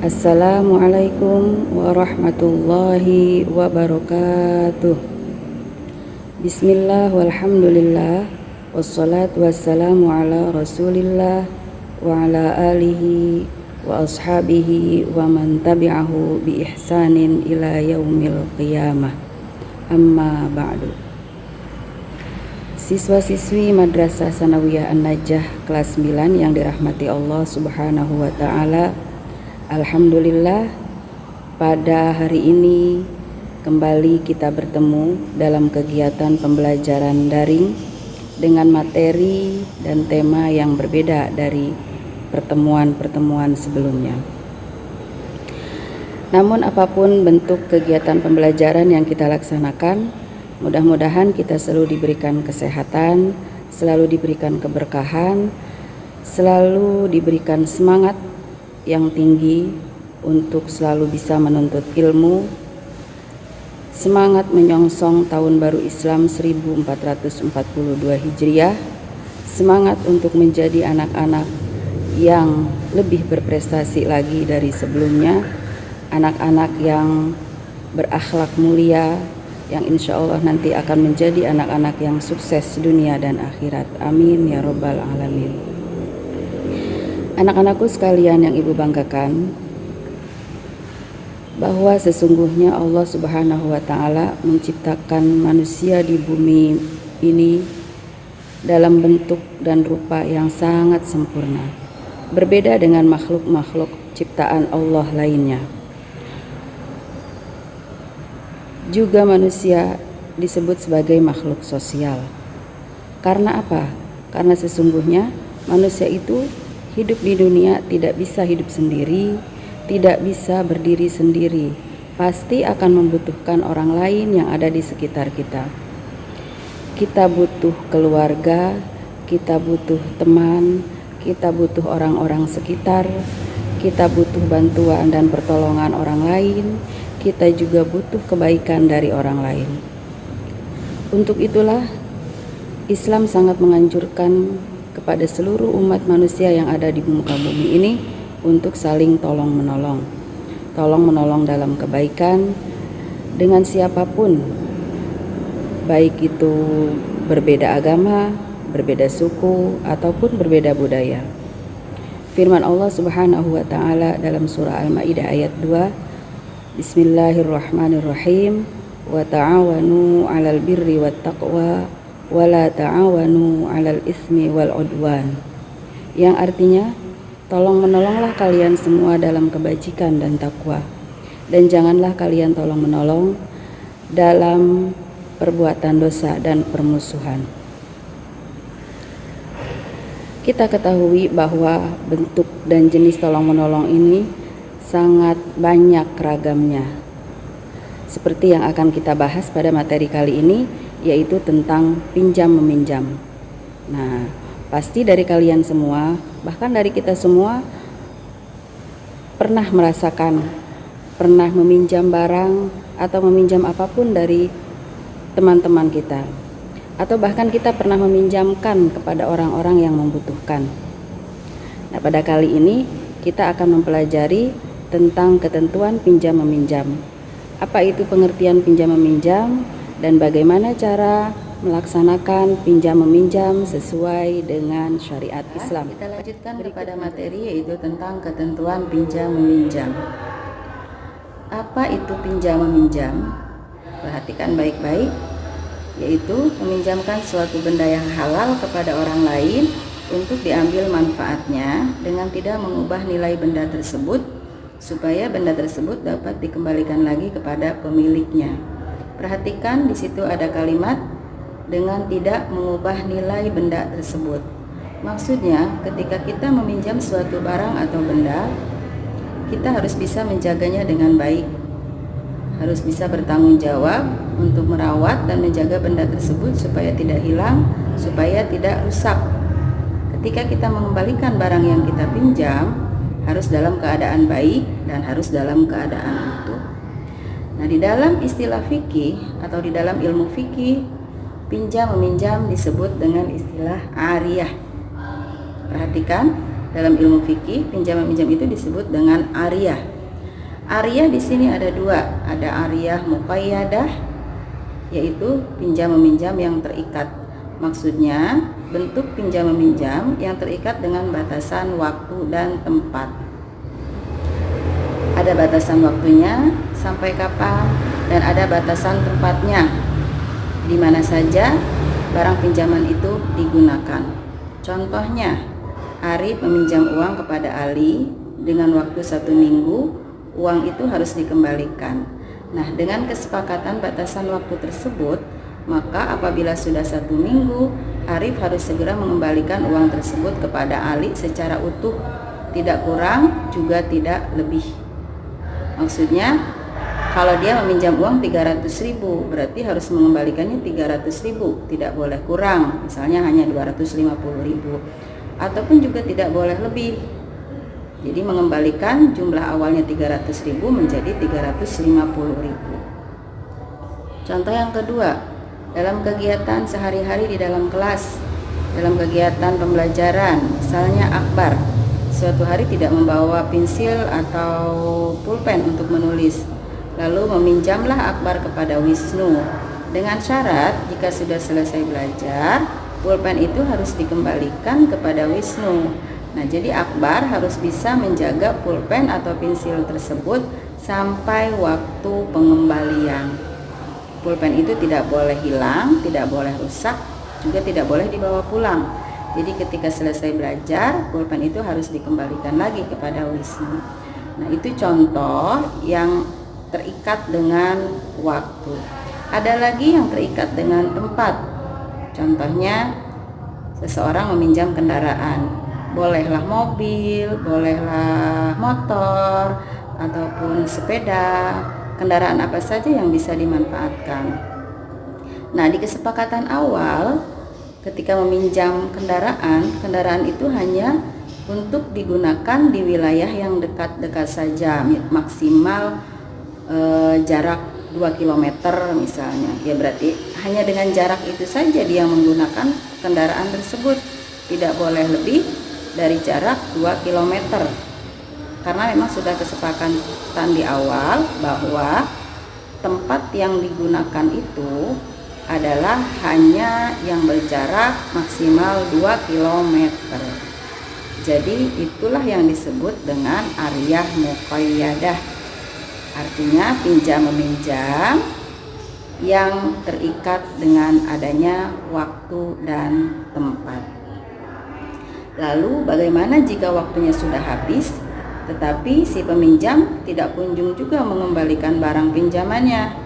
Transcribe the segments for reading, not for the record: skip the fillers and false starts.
Assalamualaikum warahmatullahi wabarakatuh. Bismillah walhamdulillah wassalatu wassalamu ala rasulillah wa ala alihi wa ashabihi wa man tabi'ahu bi ihsanin ila yaumil qiyamah. Amma ba'du. Siswa-siswi Madrasah Sanawiyah An-Najah kelas 9 yang dirahmati Allah Subhanahu wa taala, alhamdulillah pada hari ini kembali kita bertemu dalam kegiatan pembelajaran daring dengan materi dan tema yang berbeda dari pertemuan-pertemuan sebelumnya. Namun apapun bentuk kegiatan pembelajaran yang kita laksanakan, mudah-mudahan kita selalu diberikan kesehatan, selalu diberikan keberkahan, selalu diberikan semangat yang tinggi untuk selalu bisa menuntut ilmu, semangat menyongsong tahun baru Islam 1442 Hijriah, semangat untuk menjadi anak-anak yang lebih berprestasi lagi dari sebelumnya, anak-anak yang berakhlak mulia, yang insya Allah nanti akan menjadi anak-anak yang sukses dunia dan akhirat. Amin ya robbal alamin. Anak-anakku sekalian yang ibu banggakan, bahwa sesungguhnya Allah Subhanahu wa taala menciptakan manusia di bumi ini dalam bentuk dan rupa yang sangat sempurna, berbeda dengan makhluk-makhluk ciptaan Allah lainnya. Juga manusia disebut sebagai makhluk sosial. Karena apa? Karena sesungguhnya manusia itu hidup di dunia tidak bisa hidup sendiri, tidak bisa berdiri sendiri, pasti akan membutuhkan orang lain yang ada di sekitar kita. Kita butuh keluarga, kita butuh teman, kita butuh orang-orang sekitar, kita butuh bantuan dan pertolongan orang lain, kita juga butuh kebaikan dari orang lain. Untuk itulah Islam sangat menganjurkan kepada seluruh umat manusia yang ada di muka bumi ini untuk saling tolong-menolong. Tolong-menolong dalam kebaikan dengan siapapun, baik itu berbeda agama, berbeda suku, ataupun berbeda budaya. Firman Allah Subhanahu wa taala dalam surah Al-Maidah ayat 2, Bismillahirrahmanirrahim, wa ta'awanu 'alal birri wat taqwa wala ta'awanu 'alal ismi wal 'udwan, yang artinya tolong menolonglah kalian semua dalam kebajikan dan takwa, dan janganlah kalian tolong menolong dalam perbuatan dosa dan permusuhan. Kita ketahui bahwa bentuk dan jenis tolong menolong ini sangat banyak ragamnya, seperti yang akan kita bahas pada materi kali ini, yaitu tentang pinjam meminjam. Nah, pasti dari kalian semua, bahkan dari kita semua, pernah merasakan, pernah meminjam barang atau meminjam apapun dari teman-teman kita, atau bahkan kita pernah meminjamkan kepada orang-orang yang membutuhkan. Nah, pada kali ini kita akan mempelajari tentang ketentuan pinjam meminjam. Apa itu pengertian pinjam meminjam dan bagaimana cara melaksanakan pinjam meminjam sesuai dengan syariat Islam. Kita lanjutkan kepada materi, yaitu tentang ketentuan pinjam meminjam. Apa itu pinjam meminjam? Perhatikan baik-baik, yaitu meminjamkan suatu benda yang halal kepada orang lain untuk diambil manfaatnya dengan tidak mengubah nilai benda tersebut, supaya benda tersebut dapat dikembalikan lagi kepada pemiliknya. Perhatikan di situ ada kalimat dengan tidak mengubah nilai benda tersebut. Maksudnya, ketika kita meminjam suatu barang atau benda, kita harus bisa menjaganya dengan baik. Harus bisa bertanggung jawab untuk merawat dan menjaga benda tersebut supaya tidak hilang, supaya tidak rusak. Ketika kita mengembalikan barang yang kita pinjam, harus dalam keadaan baik dan harus dalam keadaan utuh. Nah, di dalam istilah fikih atau di dalam ilmu fikih, pinjam meminjam disebut dengan istilah ariyah. Perhatikan, dalam ilmu fikih pinjam meminjam itu disebut dengan ariyah. Ariyah di sini ada dua, ada ariyah muqayyadah, yaitu pinjam meminjam yang terikat. Maksudnya bentuk pinjam meminjam yang terikat dengan batasan waktu dan tempat. Ada batasan waktunya sampai kapan, dan ada batasan tempatnya, di mana saja barang pinjaman itu digunakan. Contohnya, Arif meminjam uang kepada Ali dengan waktu 1 minggu. Uang itu harus dikembalikan. Nah, dengan kesepakatan batasan waktu tersebut, maka apabila sudah 1 minggu, Arif harus segera mengembalikan uang tersebut kepada Ali secara utuh, tidak kurang juga tidak lebih. Maksudnya, kalau dia meminjam uang 300.000, berarti harus mengembalikannya 300.000, tidak boleh kurang, misalnya hanya 250.000, ataupun juga tidak boleh lebih. Jadi mengembalikan jumlah awalnya 300.000 menjadi 350.000. Contoh yang kedua, dalam kegiatan sehari-hari di dalam kelas, dalam kegiatan pembelajaran, misalnya akbar, suatu hari tidak membawa pensil atau pulpen untuk menulis, lalu meminjamlah Akbar kepada Wisnu dengan syarat jika sudah selesai belajar, pulpen itu harus dikembalikan kepada Wisnu. Nah, jadi Akbar harus bisa menjaga pulpen atau pensil tersebut sampai waktu pengembalian. Pulpen itu tidak boleh hilang, tidak boleh rusak, juga tidak boleh dibawa pulang. Jadi ketika selesai belajar, pulpen itu harus dikembalikan lagi kepada Wisnu. Nah, itu contoh yang terikat dengan waktu. Ada lagi yang terikat dengan tempat. Contohnya, seseorang meminjam kendaraan. Bolehlah mobil, bolehlah motor, ataupun sepeda, kendaraan apa saja yang bisa dimanfaatkan. Nah, di kesepakatan awal, ketika meminjam kendaraan itu hanya untuk digunakan di wilayah yang dekat-dekat saja, maksimal jarak 2 km misalnya. Ya berarti hanya dengan jarak itu saja dia menggunakan kendaraan tersebut, tidak boleh lebih dari jarak 2 km. Karena memang sudah kesepakatan di awal bahwa tempat yang digunakan itu adalah hanya yang berjarak maksimal 2 km. Jadi itulah yang disebut dengan ariyah muqayyadah. Artinya pinjam meminjam yang terikat dengan adanya waktu dan tempat. Lalu bagaimana jika waktunya sudah habis, tetapi si peminjam tidak kunjung juga mengembalikan barang pinjamannya?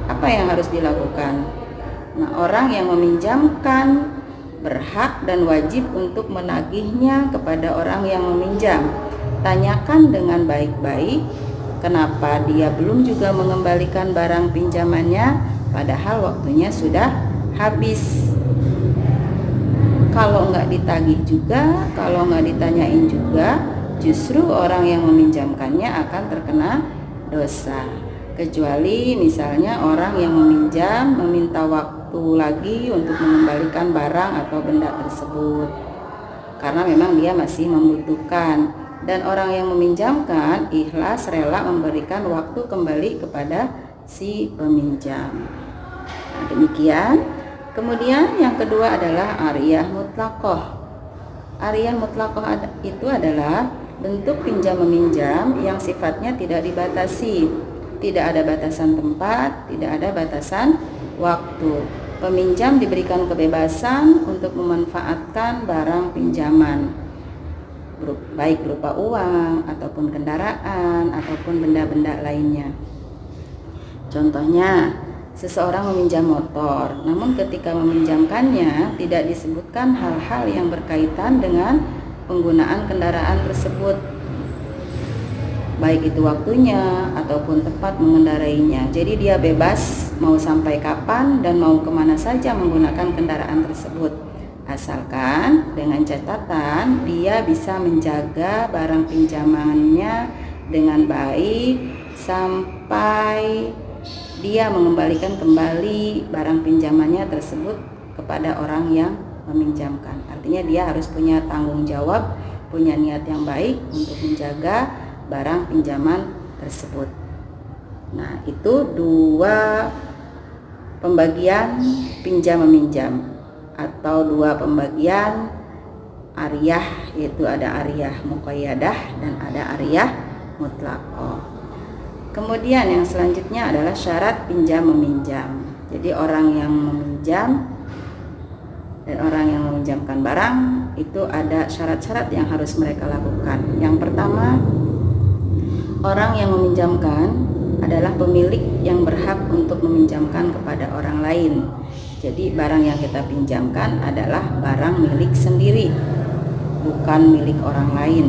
Apa yang harus dilakukan? Nah, orang yang meminjamkan berhak dan wajib untuk menagihnya kepada orang yang meminjam. Tanyakan dengan baik-baik kenapa dia belum juga mengembalikan barang pinjamannya padahal waktunya sudah habis. Kalau nggak ditagih juga, kalau nggak ditanyain juga, justru orang yang meminjamkannya akan terkena dosa. Kecuali misalnya orang yang meminjam meminta waktu lagi untuk mengembalikan barang atau benda tersebut, karena memang dia masih membutuhkan, dan orang yang meminjamkan ikhlas rela memberikan waktu kembali kepada si peminjam. Nah, demikian. Kemudian yang kedua adalah ariyah mutlaqoh. Ariyah mutlaqoh itu adalah bentuk pinjam meminjam yang sifatnya tidak dibatasi, tidak ada batasan tempat, tidak ada batasan waktu. Peminjam diberikan kebebasan untuk memanfaatkan barang pinjaman, baik berupa uang ataupun kendaraan ataupun benda-benda lainnya. Contohnya, seseorang meminjam motor, namun ketika meminjamkannya tidak disebutkan hal-hal yang berkaitan dengan penggunaan kendaraan tersebut, baik itu waktunya ataupun tempat mengendarainya. Jadi dia bebas mau sampai kapan dan mau kemana saja menggunakan kendaraan tersebut, asalkan dengan catatan dia bisa menjaga barang pinjamannya dengan baik sampai dia mengembalikan kembali barang pinjamannya tersebut kepada orang yang meminjamkan. Artinya dia harus punya tanggung jawab, punya niat yang baik untuk menjaga barang pinjaman tersebut. Nah, itu dua pembagian pinjam meminjam atau dua pembagian ariyah, yaitu ada ariyah muqayyadah dan ada ariyah mutlaqah. Kemudian yang selanjutnya adalah syarat pinjam meminjam. Jadi orang yang meminjam dan orang yang meminjamkan barang itu ada syarat-syarat yang harus mereka lakukan. Yang pertama, orang yang meminjamkan adalah pemilik yang berhak untuk meminjamkan kepada orang lain. Jadi barang yang kita pinjamkan adalah barang milik sendiri, bukan milik orang lain.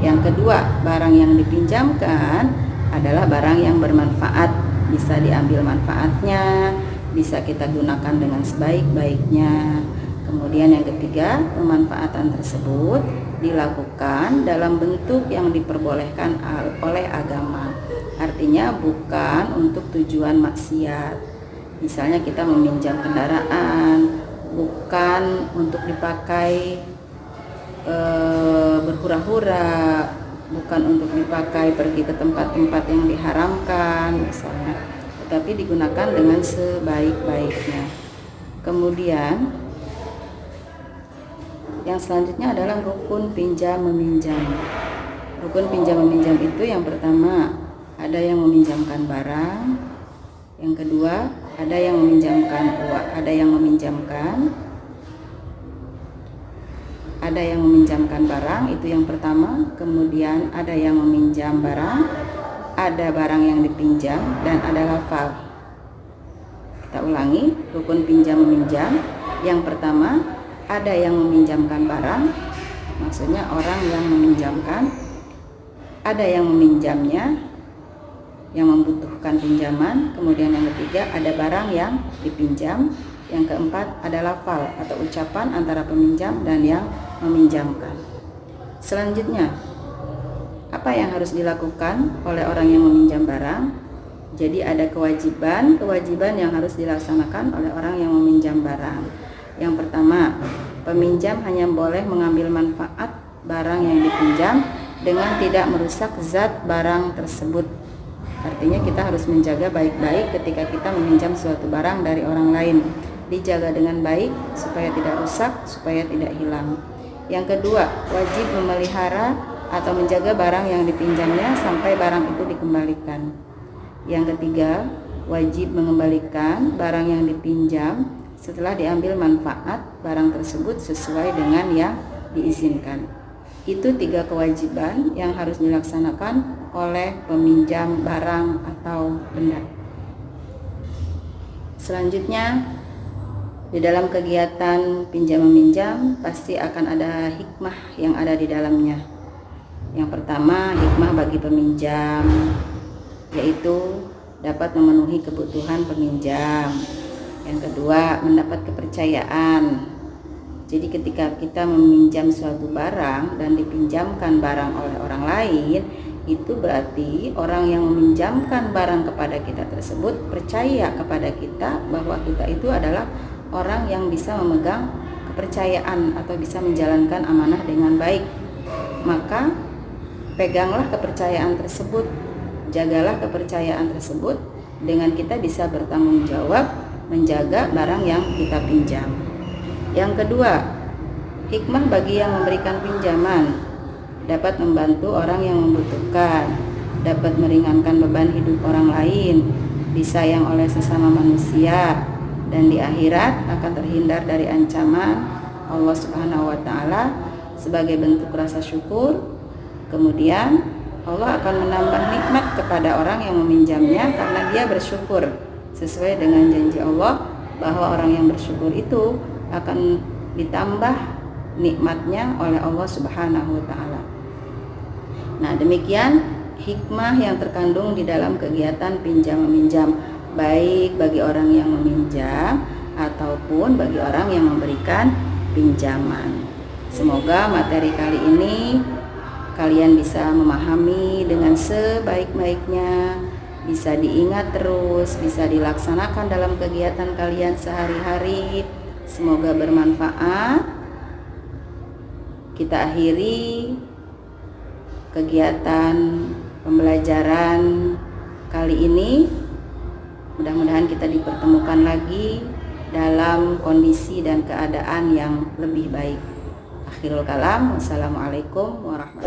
Yang kedua, barang yang dipinjamkan adalah barang yang bermanfaat, bisa diambil manfaatnya, bisa kita gunakan dengan sebaik-baiknya. Kemudian yang ketiga, pemanfaatan tersebut dilakukan dalam bentuk yang diperbolehkan oleh agama. Artinya bukan untuk tujuan maksiat. Misalnya kita meminjam kendaraan bukan untuk dipakai berhura-hura, bukan untuk dipakai pergi ke tempat-tempat yang diharamkan misalnya, tetapi digunakan dengan sebaik-baiknya. Kemudian yang selanjutnya adalah rukun pinjam meminjam. Rukun pinjam meminjam itu yang pertama, ada yang meminjamkan barang. Yang kedua, ada yang meminjamkan uang, ada yang meminjamkan barang, itu yang pertama. Kemudian ada yang meminjam barang, ada barang yang dipinjam, dan ada lafal. Kita ulangi, rukun pinjam meminjam. Yang pertama, ada yang meminjamkan barang, maksudnya orang yang meminjamkan, ada yang meminjamnya, yang membutuhkan pinjaman. Kemudian yang ketiga, ada barang yang dipinjam. Yang keempat, ada lafal atau ucapan antara peminjam dan yang meminjamkan. Selanjutnya, apa yang harus dilakukan oleh orang yang meminjam barang? Jadi ada kewajiban yang harus dilaksanakan oleh orang yang meminjam barang. Yang pertama, peminjam hanya boleh mengambil manfaat barang yang dipinjam dengan tidak merusak zat barang tersebut. Artinya kita harus menjaga baik-baik ketika kita meminjam suatu barang dari orang lain. Dijaga dengan baik supaya tidak rusak, supaya tidak hilang. Yang kedua, wajib memelihara atau menjaga barang yang dipinjamnya sampai barang itu dikembalikan. Yang ketiga, wajib mengembalikan barang yang dipinjam setelah diambil manfaat barang tersebut sesuai dengan yang diizinkan. Itu 3 kewajiban yang harus dilaksanakan oleh peminjam barang atau benda. Selanjutnya, di dalam kegiatan pinjam meminjam pasti akan ada hikmah yang ada di dalamnya. Yang pertama, hikmah bagi peminjam, yaitu dapat memenuhi kebutuhan peminjam. Yang kedua, mendapat kepercayaan. Jadi ketika kita meminjam suatu barang dan dipinjamkan barang oleh orang lain, itu berarti orang yang meminjamkan barang kepada kita tersebut percaya kepada kita bahwa kita itu adalah orang yang bisa memegang kepercayaan atau bisa menjalankan amanah dengan baik. Maka peganglah kepercayaan tersebut, jagalah kepercayaan tersebut dengan kita bisa bertanggung jawab menjaga barang yang kita pinjam. Yang kedua, hikmah bagi yang memberikan pinjaman, dapat membantu orang yang membutuhkan, dapat meringankan beban hidup orang lain, disayang oleh sesama manusia, dan di akhirat akan terhindar dari ancaman Allah Subhanahu wa taala sebagai bentuk rasa syukur. Kemudian Allah akan menambah nikmat kepada orang yang meminjamnya karena dia bersyukur, sesuai dengan janji Allah bahwa orang yang bersyukur itu akan ditambah nikmatnya oleh Allah Subhanahu wa taala. Nah, demikian hikmah yang terkandung di dalam kegiatan pinjam meminjam, baik bagi orang yang meminjam ataupun bagi orang yang memberikan pinjaman. Semoga materi kali ini kalian bisa memahami dengan sebaik-baiknya, bisa diingat terus, bisa dilaksanakan dalam kegiatan kalian sehari-hari. Semoga bermanfaat. Kita akhiri kegiatan pembelajaran pembelajaran kali ini. Mudah-mudahan kita dipertemukan lagi dalam kondisi dan keadaan yang lebih baik. Akhirul kalam, wassalamualaikum warahmatullahi wabarakatuh.